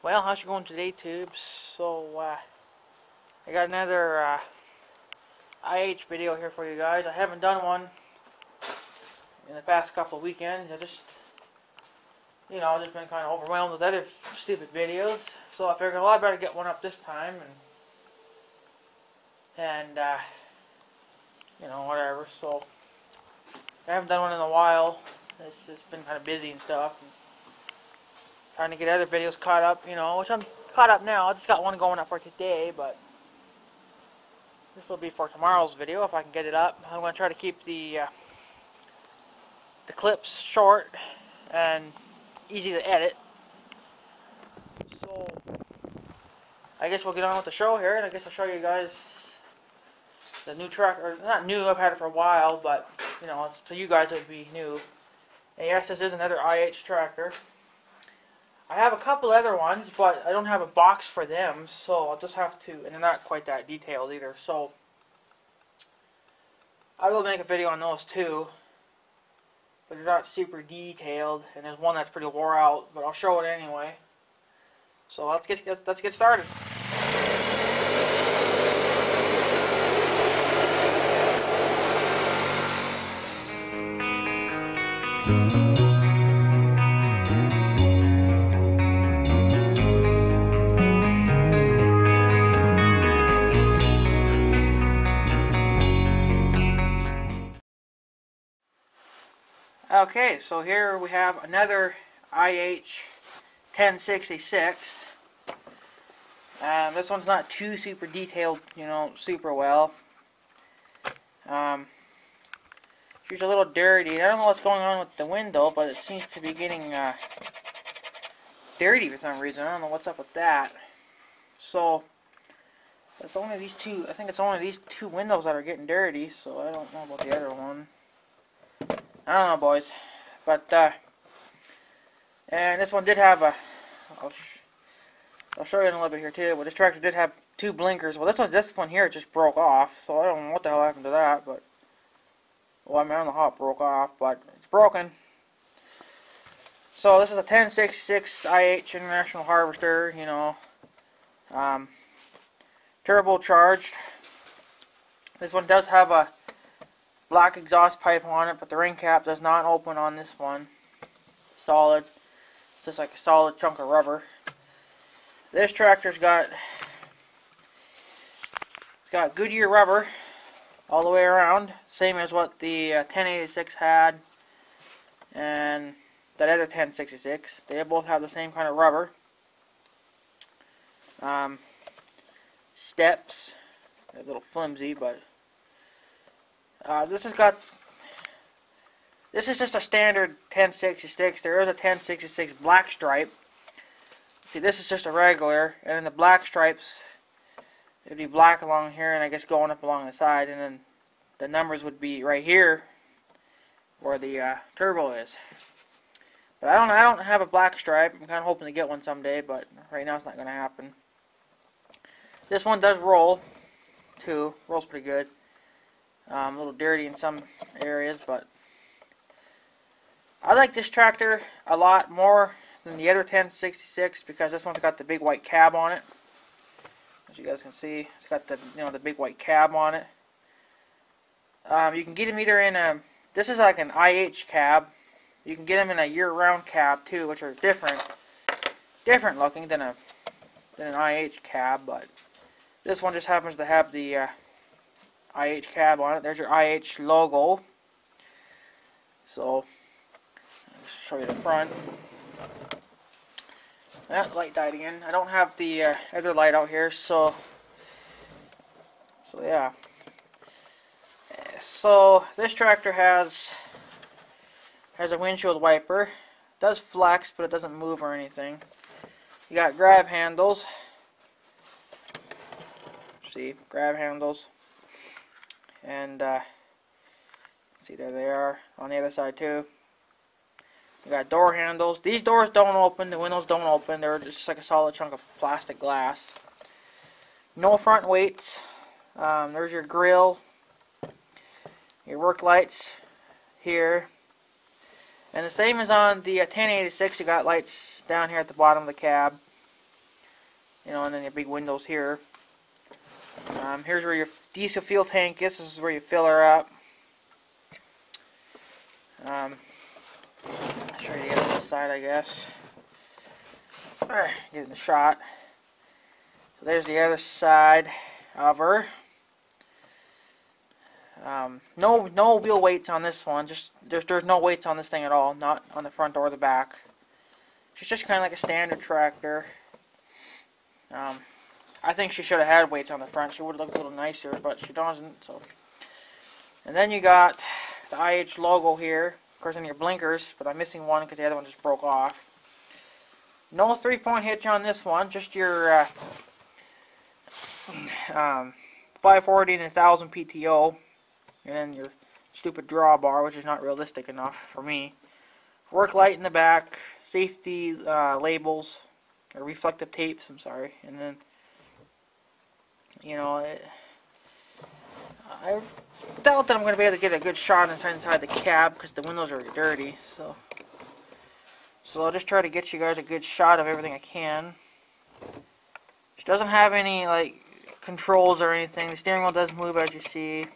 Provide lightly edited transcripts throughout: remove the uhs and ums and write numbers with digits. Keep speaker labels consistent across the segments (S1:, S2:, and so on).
S1: Well, how's it going today, tubes? So, I got another IH video here for you guys. I haven't done one in the past couple of weekends. I just, just been kind of overwhelmed with other stupid videos. So I figured, well, I better get one up this time, and whatever. So I haven't done one in a while. It's just been kind of busy and stuff. And trying to get other videos caught up, which I'm caught up now. I just got one going up for today, but this will be for tomorrow's video if I can get it up. I'm going to try to keep the clips short and easy to edit. So I guess we'll get on with the show here, and I guess I'll show you guys the new tractor. Not new, I've had it for a while, but to you guys it would be new. And yes, this is another IH tractor. I have a couple other ones, but I don't have a box for them, so I'll just have to, and they're not quite that detailed either, so I will make a video on those too, but they're not super detailed, and there's one that's pretty wore out, but I'll show it anyway. So let's get started. Okay, so here we have another IH 1066. This one's not too super detailed, super well. She's a little dirty. I don't know what's going on with the window, but it seems to be getting dirty for some reason. I don't know what's up with that. So it's only these two. I think it's only these two windows that are getting dirty. So I don't know about the other one. I don't know, boys, but and this one did have a. I'll show you in a little bit here too. But this tractor did have two blinkers. Well, this one here just broke off, so I don't know what the hell happened to that. But well, I don't know how it broke off, but it's broken. So this is a 1066 IH International Harvester. Turbocharged. This one does have a black exhaust pipe on it, but the ring cap does not open on this one. Solid. It's just like a solid chunk of rubber. This tractor's got Goodyear rubber all the way around, same as what the 1086 had and that other 1066. They both have the same kind of rubber. Steps, they're a little flimsy, but this is just a standard 1066. There is a 1066 black stripe. See, this is just a regular, and then the black stripes, it would be black along here, and I guess going up along the side, and then the numbers would be right here, where the turbo is. But I don't have a black stripe. I'm kind of hoping to get one someday, but right now it's not going to happen. This one does roll, too. Rolls pretty good. A little dirty in some areas, but I like this tractor a lot more than the other 1066 because this one's got the big white cab on it. As you guys can see, it's got the the big white cab on it. You can get them either in a, this is like an IH cab. You can get them in a year-round cab too, which are different looking than an IH cab, but this one just happens to have the IH cab on it. There's your IH logo. So I'll show you the front. That light died again. I don't have the other light out here, so yeah. So this tractor has a windshield wiper. It does flex, but it doesn't move or anything. You got grab handles. See, grab handles. And see, there they are on the other side too. You got door handles. These doors don't open. The windows don't open. They're just like a solid chunk of plastic glass. No front weights. There's your grill. Your work lights here. And the same as on the 1086, you got lights down here at the bottom of the cab. you know, and then your big windows here. Here's where your diesel fuel tank is. This is where you fill her up. I'll show you the other side, I guess. Get in the shot. So there's the other side of her. No wheel weights on this one. Just there's no weights on this thing at all. Not on the front or the back. She's just kind of like a standard tractor. I think she should have had weights on the front. She would have looked a little nicer, but she doesn't. So, and then you got the IH logo here. Of course, in your blinkers, but I'm missing one because the other one just broke off. No 3-point hitch on this one. Just your 540 and 1000 PTO, and then your stupid drawbar, which is not realistic enough for me. Work light in the back, safety labels, or reflective tapes. I'm sorry, and then you know I doubt that I'm going to be able to get a good shot inside the cab because the windows are dirty. So I'll just try to get you guys a good shot of everything I can. She doesn't have any like controls or anything. The steering wheel does move, as you see.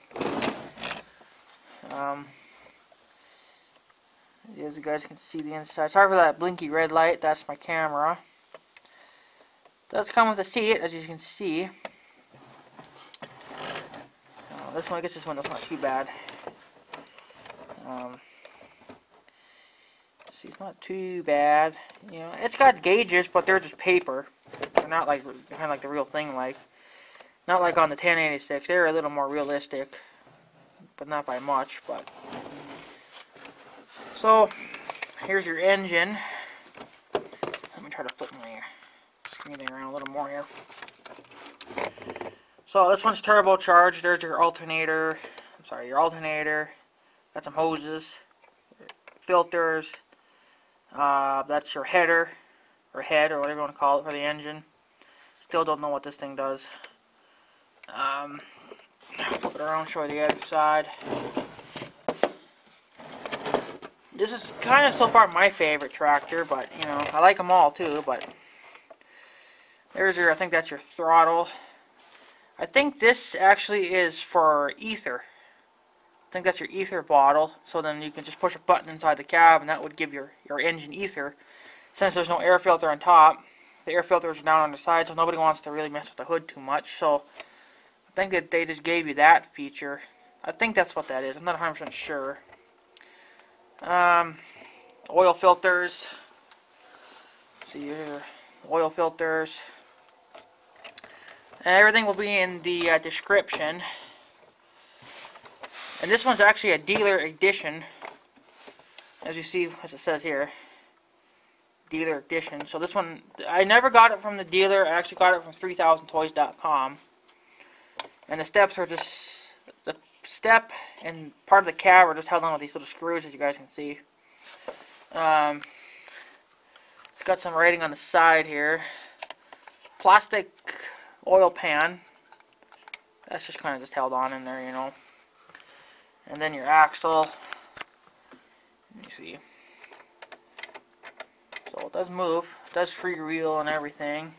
S1: As you guys can see the inside. Sorry for that blinky red light. That's my camera. It does come with a seat, as you can see. This one, I guess this window's not too bad. See, it's not too bad. You know, it's got gauges, but they're just paper. They're not like kind of like the real thing, like. Not like on the 1086. They're a little more realistic, but not by much. But so here's your engine. Let me try to flip my screen thing around a little more here. So this one's turbocharged. There's your alternator. I'm sorry, your alternator. Got some hoses, filters. That's your header, or head, or whatever you want to call it for the engine. Still don't know what this thing does. Flip it around, show you the other side. This is kind of so far my favorite tractor, but you know, I like them all too. But there's your, I think that's your throttle. I think this actually is for ether. I think that's your ether bottle. So then you can just push a button inside the cab, and that would give your engine ether. Since there's no air filter on top, the air filter is down on the side, so nobody wants to really mess with the hood too much. So I think that they just gave you that feature. I think that's what that is. I'm not 100% sure. Oil filters. See here, oil filters. And everything will be in the description. And this one's actually a dealer edition. As you see, as it says here. Dealer edition. So this one, I never got it from the dealer. I actually got it from 3000toys.com. And the steps are just, the step and part of the cab are just held on with these little screws, as you guys can see. It's got some writing on the side here. Plastic oil pan. That's just kind of just held on in there, you know. And then your axle. Let me see. So it does move. It does freewheel and everything.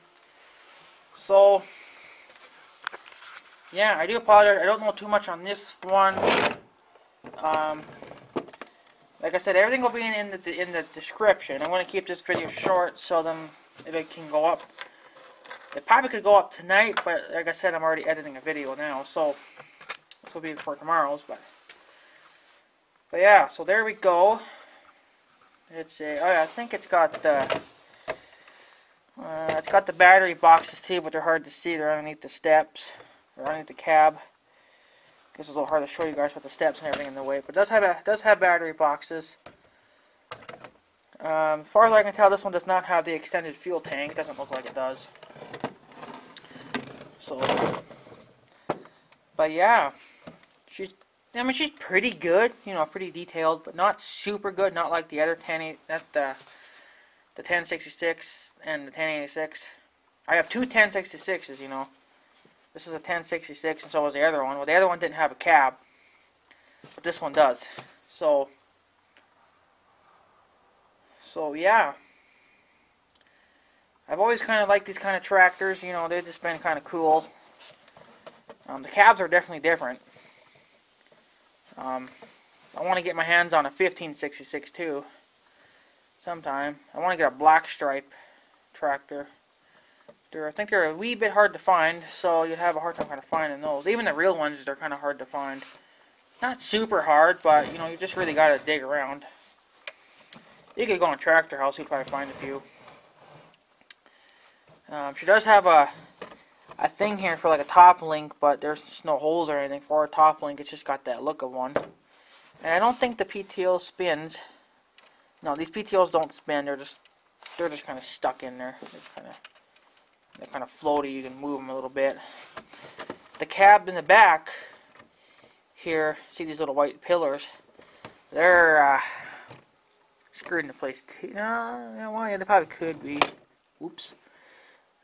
S1: So yeah, I do apologize. I don't know too much on this one. Like I said, everything will be in the description. I'm going to keep this video short so then it can go up. It probably could go up tonight, but like I said, I'm already editing a video now, so this will be for tomorrow's. But yeah, so there we go. It's a, oh yeah, I think it's got the battery boxes too, but they're hard to see. They're underneath the steps. Or underneath the cab. Guess it's a little hard to show you guys with the steps and everything in the way, but it does have battery boxes. As far as I can tell, this one does not have the extended fuel tank. It doesn't look like it does. So, but yeah, she's pretty good. You know, pretty detailed, but not super good. Not like the other the 1066 and the 1086. I have two 1066s. You know. This is a 1066, and so was the other one. Well, the other one didn't have a cab, but this one does. So yeah. I've always kind of liked these kind of tractors. You know, they've just been kind of cool. The cabs are definitely different. I want to get my hands on a 1566 too. Sometime. I want to get a black stripe tractor. I think they're a wee bit hard to find, so you'd have a hard time kind of finding those. Even the real ones, they're kind of hard to find. Not super hard, but you know, you just really got to dig around. You could go on Tractor House, you'd probably find a few. She does have a thing here for like a top link, but there's just no holes or anything for a top link. It's just got that look of one. And I don't think the PTO spins. No, these PTOs don't spin. They're just kind of stuck in there. They're kind of floaty. You can move them a little bit. The cab in the back here, see these little white pillars? They're screwed into place too. No, well, yeah, they probably could be. Oops.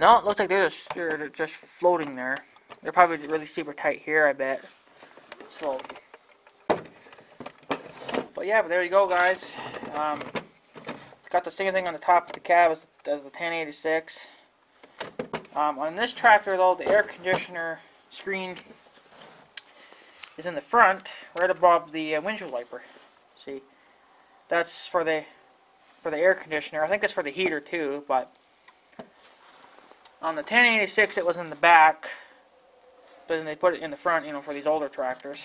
S1: No, it looks like they're just floating there. They're probably really super tight here, I bet. So, but yeah, but there you go, guys. It's got the same thing on the top of the cab as the 1086. On this tractor, though, the air conditioner screen is in the front, right above the windshield wiper. See, that's for the air conditioner. I think it's for the heater too, but on the 1086 it was in the back, but then they put it in the front, you know, for these older tractors.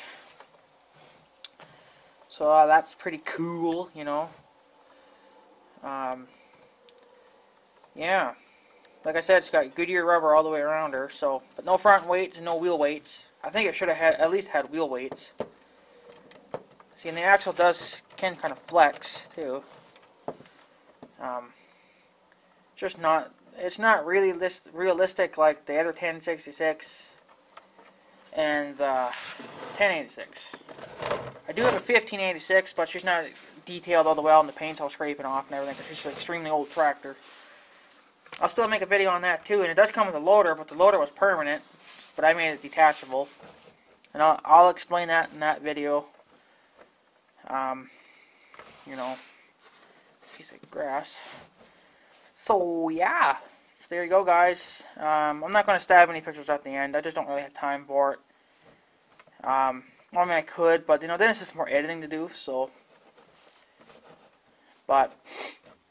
S1: So that's pretty cool, you know. Yeah, like I said, it's got Goodyear rubber all the way around her. So, but no front weights and no wheel weights. I think it should have at least had wheel weights. See, and the axle can kind of flex too. Just not. It's not really realistic like the other 1066 and the 1086. I do have a 1586, but she's not detailed all the way out, and the paint's all scraping off and everything, because she's an extremely old tractor. I'll still make a video on that too, and it does come with a loader, but the loader was permanent, but I made it detachable. And I'll explain that in that video. You know, piece of grass. So yeah, so there you go, guys. I'm not going to stab any pictures at the end. I just don't really have time for it. I mean, I could, but you know, then it's just more editing to do. So, but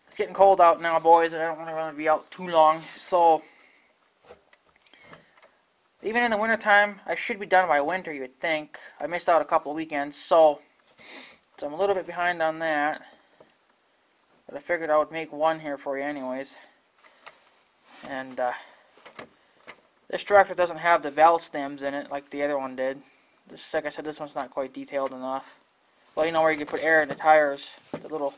S1: it's getting cold out now, boys, and I don't want to be out too long. So, even in the wintertime, I should be done by winter, you would think. I missed out a couple of weekends, so I'm a little bit behind on that. But I figured I would make one here for you anyways. And this tractor doesn't have the valve stems in it like the other one did. Like I said, this one's not quite detailed enough. Well, you know where you can put air in the tires, the little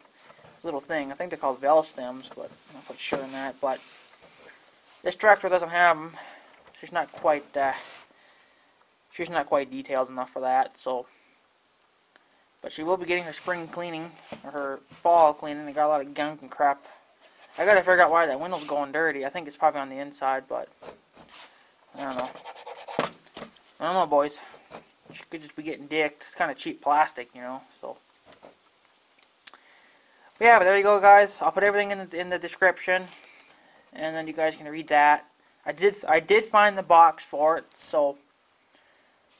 S1: thing. I think they're called valve stems, but I'm not quite sure on that. But this tractor doesn't have them. She's not quite detailed enough for that. So, but she will be getting her spring cleaning or her fall cleaning. They got a lot of gunk and crap. I gotta figure out why that window's going dirty. I think it's probably on the inside, but I don't know. I don't know, boys. She could just be getting dicked. It's kind of cheap plastic, you know. So, but yeah, but there you go, guys. I'll put everything in the description, and then you guys can read that. I did find the box for it, so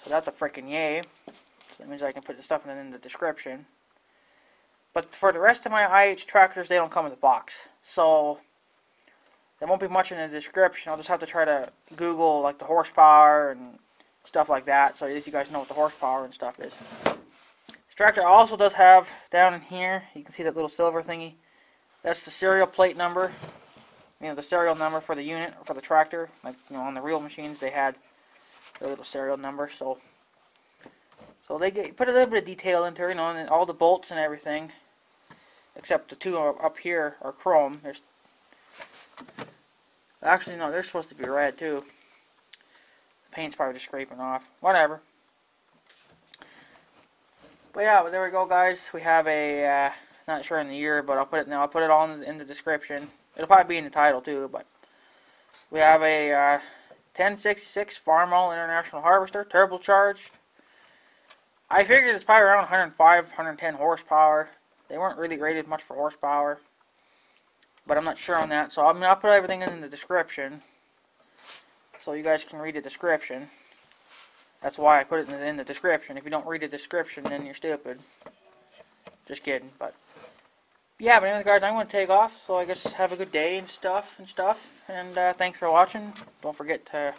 S1: that's a freaking yay. So that means I can put the stuff in the description. But for the rest of my IH tractors, they don't come with a box, so there won't be much in the description. I'll just have to try to Google like the horsepower and stuff like that, so if you guys know what the horsepower and stuff is. This tractor also does have down in here, you can see that little silver thingy. That's the serial plate number. You know, the serial number for the unit or for the tractor. Like, you know, on the real machines they had their little serial number. So they put a little bit of detail into her, you know, and all the bolts and everything, except the two up here are chrome. Actually, no, they're supposed to be red too. The paint's probably just scraping off. Whatever. But yeah, well, there we go, guys. We have a not sure in the year, but I'll put it now. I'll put it all in the description. It'll probably be in the title too, but we have a 1066 Farmall International Harvester, turbocharged. I figured it's probably around 105, 110 horsepower. They weren't really rated much for horsepower. but I'm not sure on that. So I'll put everything in the description, so you guys can read the description. That's why I put it in the description. If you don't read the description, then you're stupid. Just kidding. But yeah, but anyway, guys, I'm going to take off. So I guess have a good day and stuff. And thanks for watching. Don't forget to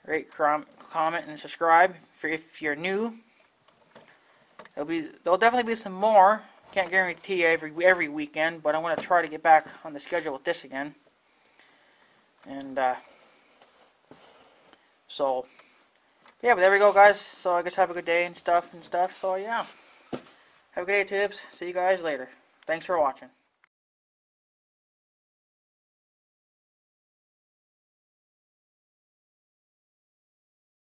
S1: rate, comment, and subscribe if you're new. There'll definitely be some more. Can't guarantee every weekend, but I'm going to try to get back on the schedule with this again. And so yeah, but there we go, guys. So I guess have a good day and stuff. So yeah, have a good day, tubes. See you guys later. Thanks for watching.